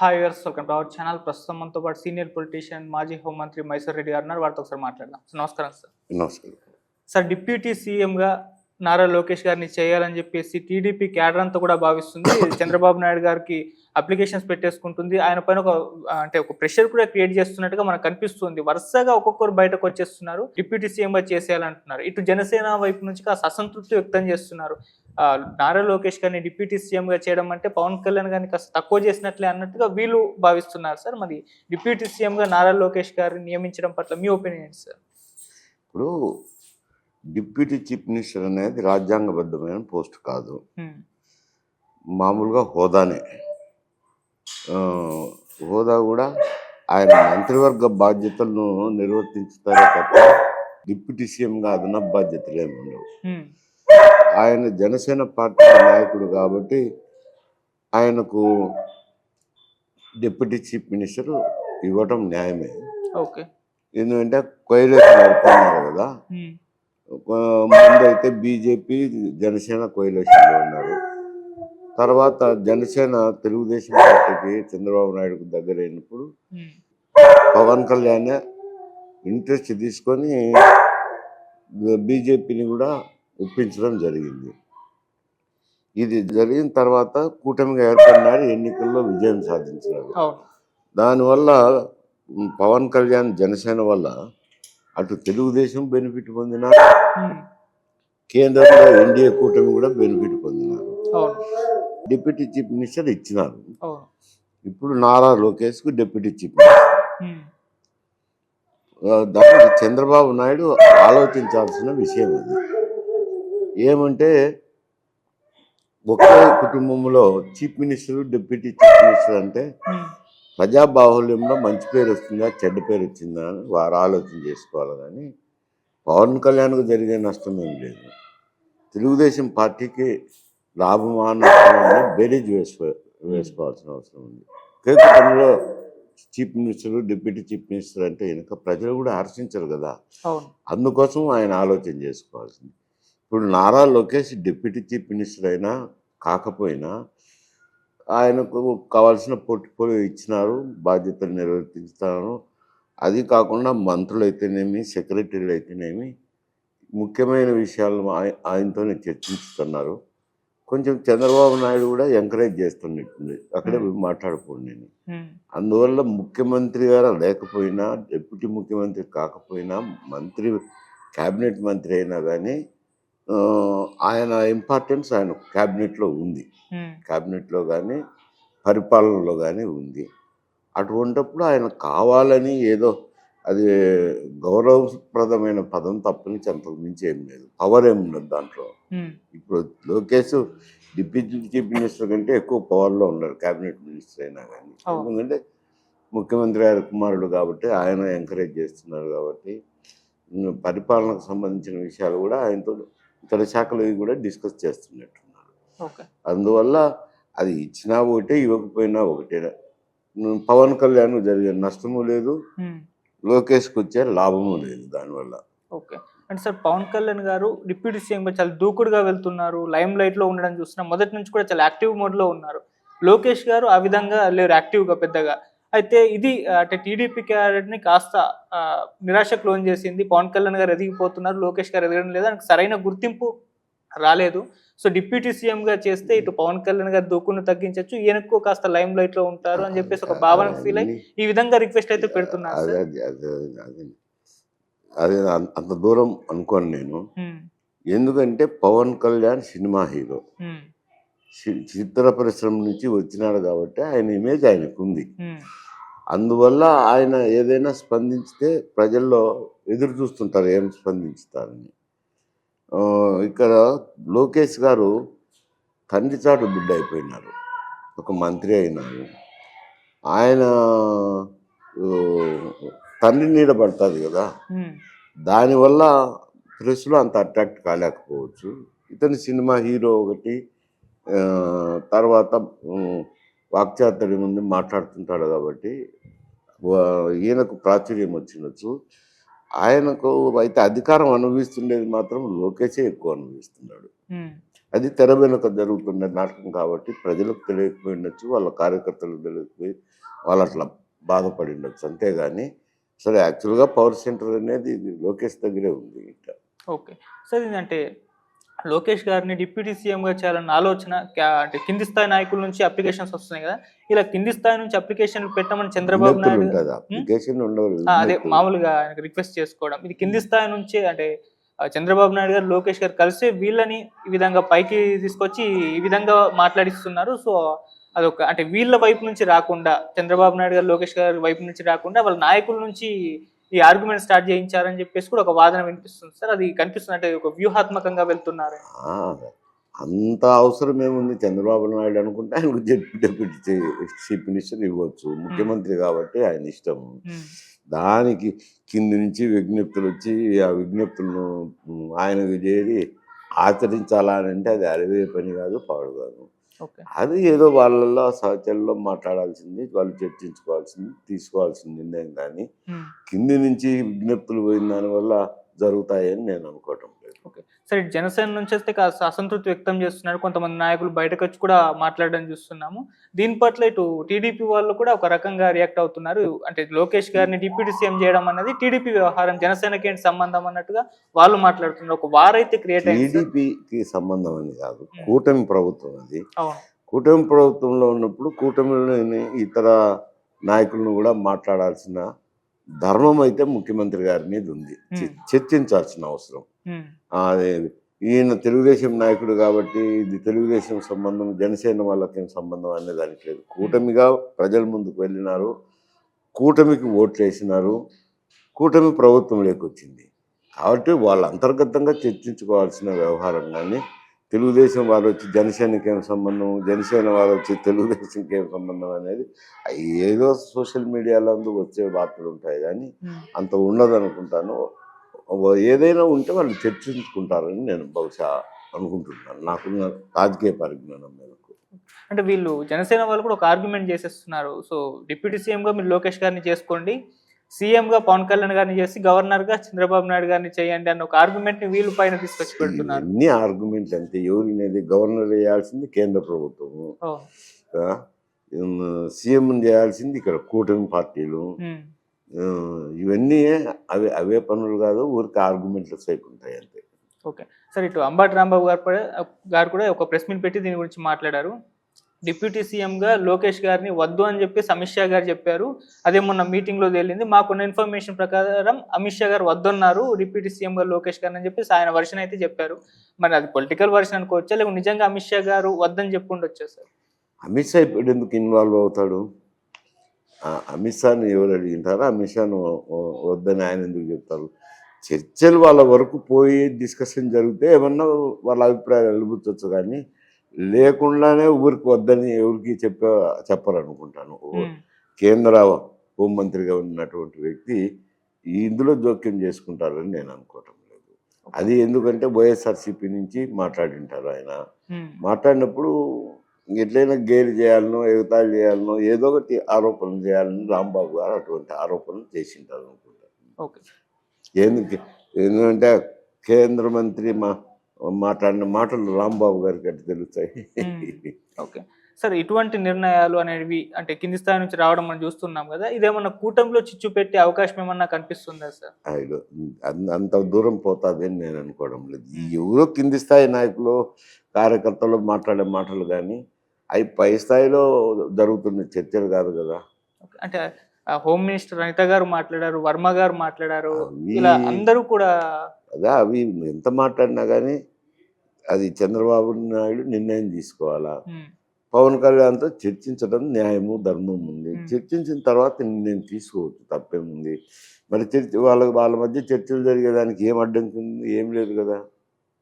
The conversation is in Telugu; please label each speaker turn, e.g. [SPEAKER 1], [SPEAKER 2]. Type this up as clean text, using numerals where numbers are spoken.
[SPEAKER 1] Hi viewers, welcome to our channel. ప్రస్తుతం మనతో పాటు సీనియర్ పొలిటీషియన్ మాజీ హోంమంత్రి మైసూర్ రెడ్డి గారు ఉన్నారు. వారితో ఒకసారి మాట్లాడదాం. నమస్కారం సార్.
[SPEAKER 2] నమస్కారం.
[SPEAKER 1] సార్, డిప్యూటీ సీఎంగా నారా లోకేష్ గారిని చేయాలని చెప్పేసి టీడీపీ క్యాడర్ అంతా కూడా భావిస్తుంది. చంద్రబాబు నాయుడు గారికి అప్లికేషన్స్ పెట్టేసుకుంటుంది. ఆయన పైన ఒక ప్రెషర్ కూడా క్రియేట్ చేస్తున్నట్టుగా మనకు కనిపిస్తుంది. వరుసగా ఒక్కొక్కరు బయటకు వచ్చేస్తున్నారు, డిప్యూటీ సీఎంగా చేసేయాలంటున్నారు. ఇటు జనసేన వైపు నుంచి కాస్త అసంతృప్తి వ్యక్తం చేస్తున్నారు. నారా లోకేష్ గారిని డిప్యూటీ సీఎంగా చేయడం అంటే పవన్ కళ్యాణ్ గారిని కాస్త తక్కువ చేసినట్లే అన్నట్టుగా వీళ్ళు భావిస్తున్నారు. సార్, మరి డిప్యూటీ సీఎంగా నారా లోకేష్ గారిని నియమించడం పట్ల మీ ఒపీనియన్ ఏంటి సార్?
[SPEAKER 2] ఇప్పుడు డిప్యూటీ చీఫ్ మినిస్టర్ అనేది రాజ్యాంగబద్ధమైన పోస్ట్ కాదు, మామూలుగా హోదానే. హోదా కూడా ఆయన మంత్రివర్గ బాధ్యతలను నిర్వర్తించుతారే తప్ప డిప్యూటీ సీఎంగా అదనపు బాధ్యతలు ఏమి ఉండవు. ఆయన జనసేన పార్టీ నాయకుడు కాబట్టి ఆయనకు డిప్యూటీ చీఫ్ మినిస్టర్ ఇవ్వటం న్యాయమే. ఎందుకంటే కోయిలేషన్ నడుపుతున్నారు కదా. ముందు అయితే బీజేపీ జనసేన కోయిలేషన్లో ఉన్నారు. తర్వాత జనసేన తెలుగుదేశం పార్టీకి చంద్రబాబు నాయుడుకు దగ్గర అయినప్పుడు పవన్ కళ్యాణ్ ఇంట్రెస్ట్ తీసుకొని బీజేపీని కూడా ఒప్పించడం జరిగింది. ఇది జరిగిన తర్వాత కూటమిగా ఏర్పడినారు, ఎన్నికల్లో విజయం సాధించారు. దానివల్ల పవన్ కళ్యాణ్ జనసేన వల్ల అటు తెలుగుదేశం బెనిఫిట్ పొందినారు, కేంద్రంలో ఎన్డీఏ కూటమి కూడా బెనిఫిట్ పొందినారు. డిప్యూటీ చీఫ్ మినిస్టర్ ఇచ్చినారు. ఇప్పుడు నారా లోకేష్ కు డిప్యూటీ చీఫ్ మినిస్టర్. దానికి చంద్రబాబు నాయుడు ఆలోచించాల్సిన విషయం అది. ఏమంటే ఒకే కుటుంబంలో chief minister deputy chief minister అంటే ప్రజాబాహుల్యంలో మంచి పేరు వస్తుందా చెడ్డ పేరు వచ్చిందా అని వారు ఆలోచన చేసుకోవాలి. కానీ పవన్ కళ్యాణ్కు జరిగే నష్టం ఏం లేదు. తెలుగుదేశం పార్టీకి లాభమా నష్టమని బేరీజ్ వేసుకోవాల్సిన అవసరం ఉంది. ఒకే కుటుంబంలో chief minister deputy chief minister అంటే వెనుక ప్రజలు కూడా హర్షించరు కదా. అందుకోసం ఆయన ఆలోచన చేసుకోవాల్సింది. ఇప్పుడు Nara Lokesh deputy chief minister అయినా కాకపోయినా ఆయనకు కావాల్సిన పోర్ట్ఫోలియో ఇచ్చినారు, బాధ్యతలు నిర్వర్తిస్తారు. అది కాకుండా మంత్రులు అయితేనేమి, సెక్రటరీలు అయితేనేమి ముఖ్యమైన విషయాలు ఆయనతోనే చర్చించుతున్నారు. కొంచెం చంద్రబాబు నాయుడు కూడా ఎంకరేజ్ చేస్తున్నట్టుంది, అక్కడే మాట్లాడుకోండి నేను. అందువల్ల ముఖ్యమంత్రి గారు లేకపోయినా, డిప్యూటీ ముఖ్యమంత్రి కాకపోయినా, మంత్రి క్యాబినెట్ మంత్రి అయినా కానీ ఆయన ఇంపార్టెన్స్ ఆయన క్యాబినెట్లో ఉంది, క్యాబినెట్లో కానీ పరిపాలనలో కానీ ఉంది. అటువంటిప్పుడు ఆయన కావాలని ఏదో అది గౌరవప్రదమైన పదం తప్పనించి అంతకు మించి ఏం లేదు, పవర్ ఏమి ఉండదు దాంట్లో. ఇప్పుడు లోకేష్ డిప్యూటీ చీఫ్ మినిస్టర్ కంటే ఎక్కువ పవర్లో ఉన్నారు క్యాబినెట్ మినిస్టర్ అయినా కానీ. ఎందుకంటే ముఖ్యమంత్రి గారి కుమారుడు కాబట్టి ఆయన ఎంకరేజ్ చేస్తున్నారు కాబట్టి పరిపాలనకు సంబంధించిన విషయాలు కూడా ఆయనతో ఇతర శాఖలు కూడా డిస్కస్ చేస్తున్నట్టున్నారు. అందువల్ల అది ఇచ్చినా ఒకటే, ఇవ్వకపోయినా ఒకటే. పవన్ కళ్యాణ్ జరిగే నష్టము లేదు, లోకేష్కి వచ్చే లాభము లేదు దానివల్ల.
[SPEAKER 1] అంటే సార్, పవన్ కళ్యాణ్ గారు డిప్యూటీ సీఎం చాలా దూకుడుగా వెళ్తున్నారు, లైమ్ లైట్ లో ఉండడం చూస్తున్నా. మొదటి నుంచి కూడా చాలా యాక్టివ్ మోడ్ లో ఉన్నారు. లోకేష్ గారు ఆ విధంగా లేరు, యాక్టివ్గా పెద్దగా. అయితే ఇది అంటే టీడీపీ క్యాడర్ని కాస్త నిరాశకు లోన్ చేసింది. పవన్ కళ్యాణ్ గారు ఎదిగిపోతున్నారు, లోకేష్ గారు ఎదగడం లేదు, ఆయనకు సరైన గుర్తింపు రాలేదు. సో డిప్యూటీ సీఎంగా చేస్తే ఇటు పవన్ కళ్యాణ్ గారు దూకును తగ్గించవచ్చు, ఈయనకు కాస్త లైమ్ లైట్ లో ఉంటారు అని చెప్పేసి ఒక భావన ఫీల్ అయ్యి ఈ విధంగా రిక్వెస్ట్ అయితే పెడుతున్నారు.
[SPEAKER 2] అదే అంత దూరం అనుకోను నేను. ఎందుకంటే పవన్ కళ్యాణ్ సినిమా హీరో, చిత్ర పరిశ్రమ నుంచి వచ్చినాడు కాబట్టి ఆయన ఇమేజ్ ఆయనకు ఉంది. అందువల్ల ఆయన ఏదైనా స్పందించితే ప్రజల్లో ఎదురు చూస్తుంటారు ఏం స్పందించుతారని. ఇక్కడ లోకేష్ గారు తండ్రి చాటు బిడ్డ అయిపోయినారు, ఒక మంత్రి అయినారు. ఆయన తండ్రి నీడ పడుతుంది కదా, దానివల్ల ప్రెస్లో అంత అట్రాక్ట్ కాలేకపోవచ్చు. ఇతని సినిమా హీరో ఒకటి, తర్వాత వాక్చాతుర్యం ముందు మాట్లాడుతుంటాడు కాబట్టి ఈయనకు ప్రాచుర్యం వచ్చినచ్చు. ఆయనకు అయితే అధికారం అనుభవిస్తుండేది మాత్రం లోకేషే ఎక్కువ అనుభవిస్తున్నాడు. అది తెర వెనుక జరుగుతున్న నాటకం కాబట్టి ప్రజలకు తెలియకపోయి ఉండొచ్చు, వాళ్ళ కార్యకర్తలకు తెలియకపోయి వాళ్ళు అట్లా బాధపడి ఉండొచ్చు. అంతేగాని సరే యాక్చువల్గా పవర్ సెంటర్ అనేది ఇది లోకేష్ దగ్గరే ఉంది ఇట్లా.
[SPEAKER 1] ఓకే. సార్ ఇదంటే లోకేష్ గారిని డిప్యూటీ సీఎంగా చేయాలన్న ఆలోచన అంటే కింది స్థాయి నాయకుల నుంచి అప్లికేషన్స్ వస్తున్నాయి కదా! ఇలా కింది స్థాయి నుంచి అప్లికేషన్లు పెట్టమని చంద్రబాబు
[SPEAKER 2] విజ్ఞప్తులు
[SPEAKER 1] నాయుడు
[SPEAKER 2] ఉంటుంది,
[SPEAKER 1] హ్మ్.
[SPEAKER 2] అప్లికేషన్ ఉండవు,
[SPEAKER 1] అదే
[SPEAKER 2] విజ్ఞప్తులు.
[SPEAKER 1] మామూలుగా ఆయనకు రిక్వెస్ట్ చేసుకోవడం. ఇది కింది స్థాయి నుంచే అంటే చంద్రబాబు నాయుడు గారు, లోకేష్ గారు కలిసే వీళ్ళని ఈ విధంగా పైకి తీసుకొచ్చి ఈ విధంగా మాట్లాడిస్తున్నారు. సో, అదొక అంటే వీళ్ళ వైపు నుంచి రాకుండా, చంద్రబాబు నాయుడు గారు, లోకేష్ గారి వైపు నుంచి రాకుండా వాళ్ళ నాయకుల నుంచి ఈ ఆర్గ్యుమెంట్ స్టార్ట్ చేయించారని చెప్పేసి కూడా ఒక వాదన వినిపిస్తుంది సార్. అది కనిపిస్తుంది అంటే ఒక వ్యూహాత్మకంగా వెళ్తున్నారు.
[SPEAKER 2] ఆ, అంత అవసరం ఏముంది చంద్రబాబు నాయుడు అనుకుంటే ఆయనకు డిప్యూటీ చీఫ్ మినిస్టర్ ఇవ్వచ్చు, ముఖ్యమంత్రి కాబట్టి ఆయన ఇష్టం. దానికి కింది నుంచి విజ్ఞప్తులు వచ్చి ఆ విజ్ఞప్తులను ఆయనకు చేరి ఆచరించాలా అని అంటే అది అరవే పని కాదు, పాడు కాదు.
[SPEAKER 1] ఓకే.
[SPEAKER 2] అది ఏదో వాళ్ళల్లో సహచరుల్లో మాట్లాడాల్సింది, వాళ్ళు చర్చించుకోవాల్సింది, తీసుకోవాల్సిన నిర్ణయం. కానీ కింది నుంచి విజ్ఞప్తులు పోయిన దానివల్ల జరుగుతాయని నేను అనుకోవటం లేదు.
[SPEAKER 1] ఓకే. సరే, జనసేన నుంచి వస్తే కాస్త అసంతృప్తి వ్యక్తం చేస్తున్నారు. కొంతమంది నాయకులు బయటకు వచ్చి కూడా మాట్లాడడం చూస్తున్నాము. దీని పట్ల ఇటు టీడీపీ వాళ్ళు కూడా ఒక రకంగా రియాక్ట్ అవుతున్నారు. అంటే లోకేష్ గారిని డిప్యూటీ సీఎం చేయడం అన్నది టీడీపీ వ్యవహారం, జనసేనకి ఏంటి సంబంధం అన్నట్టుగా వాళ్ళు మాట్లాడుతున్నారు. ఒక వారైతే క్రియేట్ అయింది.
[SPEAKER 2] టీడీపీకి సంబంధం అని కాదు, కూటమి ప్రభుత్వం అది.
[SPEAKER 1] అవును.
[SPEAKER 2] కూటమి ప్రభుత్వంలో ఉన్నప్పుడు కూటమిలోని ఇతర నాయకులను కూడా మాట్లాడాల్సిన ధర్మం అయితే ముఖ్యమంత్రి గారి మీద ఉంది, చర్చించాల్సిన అవసరం. అదే ఈయన తెలుగుదేశం నాయకుడు కాబట్టి ఇది తెలుగుదేశం సంబంధం, జనసేన వాళ్ళకేం సంబంధం అనే దానికి లేదు. కూటమిగా ప్రజల ముందుకు వెళ్ళినారు, కూటమికి ఓట్లు వేసినారు, కూటమి ప్రభుత్వంలోకి వచ్చింది కాబట్టి వాళ్ళు అంతర్గతంగా చర్చించుకోవాల్సిన వ్యవహారం. కానీ తెలుగుదేశం వారు వచ్చి జనసేనకి ఏం సంబంధం, జనసేన వారు వచ్చి తెలుగుదేశంకి ఏం సంబంధం అనేది ఏదో సోషల్ మీడియాలో వచ్చే వార్తలు ఉంటాయి కానీ అంత ఉండదు అనుకుంటాను. ఏదైనా ఉంటే వాళ్ళు చర్చించుకుంటారని నేను బహుశా అనుకుంటున్నాను, నాకున్న రాజకీయ పరిజ్ఞానం మేరకు.
[SPEAKER 1] అంటే వీళ్ళు జనసేన వాళ్ళు కూడా ఒక ఆర్గ్యుమెంట్ చేసేస్తున్నారు. సో, డిప్యూటీ సీఎంగా మీరు లోకేష్ గారిని చేసుకోండి, సీఎంగా పవన్ కళ్యాణ్ గారిని చేసి గవర్నర్గా చంద్రబాబు నాయుడు గారిని చేయండి అన్న ఒక ఆర్గ్యుమెంట్ని వీళ్ళు పైన తీసుకొచ్చి పెడుతున్నారు.
[SPEAKER 2] అన్ని ఆర్గ్యుమెంట్లు అంతే, ఎవరినేది గవర్నర్ వేయాల్సింది కేంద్ర ప్రభుత్వము, సీఎం చేయాల్సింది ఇక్కడ కూటమి పార్టీలు. ఇవన్నీ అవే పనులు కాదు, ఊరికి ఆర్గ్యుమెంట్లు సేపు ఉంటాయి అంతే.
[SPEAKER 1] ఓకే. సరే, ఇటు అంబటి రాంబాబు గారు కూడా ఒక ప్రెస్ మీట్ పెట్టి దీని గురించి మాట్లాడారు. డిప్యూటీ సీఎంగా లోకేష్ గారిని వద్దు అని చెప్పేసి అమిత్ షా గారు చెప్పారు. అదే మొన్న మీటింగ్లో తేలింది. మాకున్న ఇన్ఫర్మేషన్ ప్రకారం అమిత్ షా గారు వద్దన్నారు డిప్యూటీ సీఎంగా లోకేష్ గారిని అని చెప్పేసి ఆయన వర్షన్ అయితే చెప్పారు. మరి అది పొలిటికల్ వర్షన్ అనుకోవచ్చా, లేకపోతే నిజంగా అమిత్ షా గారు వద్దని చెప్పి ఉండొచ్చా సార్?
[SPEAKER 2] అమిత్ షా ఇప్పుడు ఎందుకు ఇన్వాల్వ్ అవుతాడు? అమిత్ షాను ఎవరు అడిగింటారో అమిత్ షాను వద్దని ఆయన ఎందుకు చెప్తారు? చర్చలు వాళ్ళ వరకు పోయి డిస్కషన్ జరిగితే ఏమన్నా వాళ్ళ అభిప్రాయాలు వెలుబుచ్చవచ్చు, కానీ లేకుండానే ఊరికి వద్దని ఎవరికి చెప్పరు అనుకుంటాను. కేంద్ర హోంమంత్రిగా ఉన్నటువంటి వ్యక్తి ఇందులో జోక్యం చేసుకుంటారని నేను అనుకోవటం లేదు. అది ఎందుకంటే వైఎస్ఆర్సీపీ నుంచి మాట్లాడింటారు. ఆయన మాట్లాడినప్పుడు ఎట్లయినా గేలి చేయాలనో ఎగతాళి చేయాలనో ఏదో ఒకటి ఆరోపణలు చేయాలని రాంబాబు గారు అటువంటి ఆరోపణలు చేసింటారు అనుకుంటారు. ఎందుకంటే కేంద్ర మంత్రి మాట్లాడిన మాటలు రాంబాబు గారికి అట్లా తెలుస్తాయి.
[SPEAKER 1] ఓకే. సరే, ఇటువంటి నిర్ణయాలు అనేవి అంటే కింది స్థాయి నుంచి రావడం మనం చూస్తున్నాం కదా, ఇదేమన్నా కూటమిలో చిచ్చు పెట్టే అవకాశం ఏమన్నా కనిపిస్తుందా సార్?
[SPEAKER 2] అంత దూరం పోతుంది అని నేను అనుకోవడం లేదు. ఎవరో కింది స్థాయి నాయకులు కార్యకర్తలు మాట్లాడే మాటలు కానీ అవి పై స్థాయిలో జరుగుతున్న చర్చలు కాదు కదా.
[SPEAKER 1] అంటే హోమ్ మినిస్టర్ అనిత గారు మాట్లాడారు, వర్మ గారు మాట్లాడారు, ఇలా అందరూ కూడా
[SPEAKER 2] అదే అవి ఎంత మాట్లాడినా కానీ అది చంద్రబాబు నాయుడు నిర్ణయం తీసుకోవాలా. పవన్ కళ్యాణ్తో చర్చించడం న్యాయము ధర్మం ఉంది, చర్చించిన తర్వాత నిర్ణయం తీసుకోవచ్చు, తప్పేముంది. మరి వాళ్ళ మధ్య చర్చలు జరిగేదానికి ఏం అడ్డంకి ఉంది? ఏం లేదు కదా.